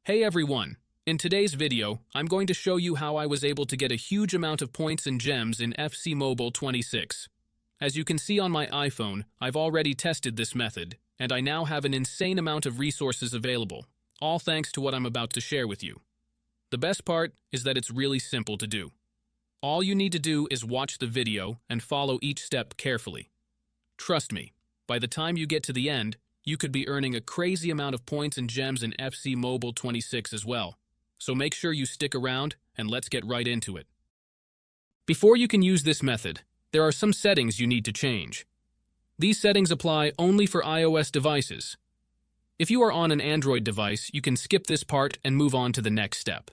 Hey everyone! In today's video, I'm going to show you how I was able to get a huge amount of points and gems in FC Mobile 26. As you can see on my iPhone, I've already tested this method, and I now have an insane amount of resources available, all thanks to what I'm about to share with you. The best part is that it's really simple to do. All you need to do is watch the video and follow each step carefully. Trust me, by the time you get to the end, you could be earning a crazy amount of points and gems in FC Mobile 26 as well. So make sure you stick around and let's get right into it. Before you can use this method, there are some settings you need to change. These settings apply only for iOS devices. If you are on an Android device, you can skip this part and move on to the next step.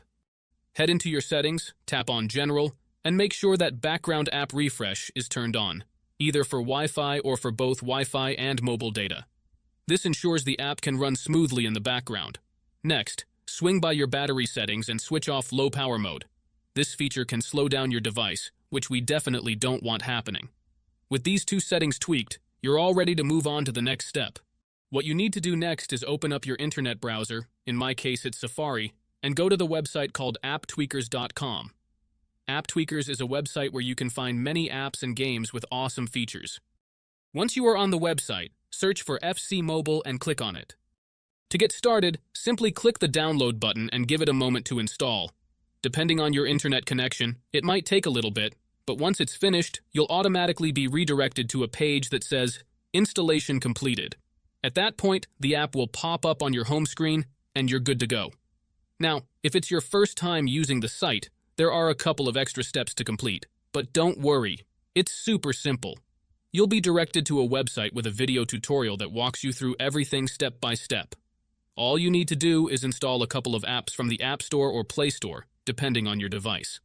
Head into your settings, tap on General, and make sure that background app refresh is turned on, either for Wi-Fi or for both Wi-Fi and mobile data. This ensures the app can run smoothly in the background. Next, swing by your battery settings and switch off low power mode. This feature can slow down your device, which we definitely don't want happening. With these two settings tweaked, you're all ready to move on to the next step. What you need to do next is open up your internet browser, in my case it's Safari, and go to the website called apptweakers.com. AppTweakers is a website where you can find many apps and games with awesome features. Once you are on the website, search for FC Mobile and click on it. To get started, simply click the download button and give it a moment to install. Depending on your internet connection, it might take a little bit, but once it's finished, you'll automatically be redirected to a page that says, Installation completed. At that point, the app will pop up on your home screen, and you're good to go. Now, if it's your first time using the site, there are a couple of extra steps to complete, but don't worry, it's super simple. You'll be directed to a website with a video tutorial that walks you through everything step by step. All you need to do is install a couple of apps from the App Store or Play Store, depending on your device.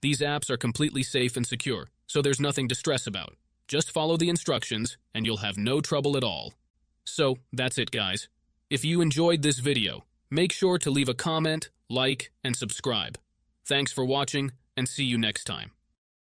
These apps are completely safe and secure, so there's nothing to stress about. Just follow the instructions, and you'll have no trouble at all. So, that's it guys. If you enjoyed this video, make sure to leave a comment, like, and subscribe. Thanks for watching, and see you next time.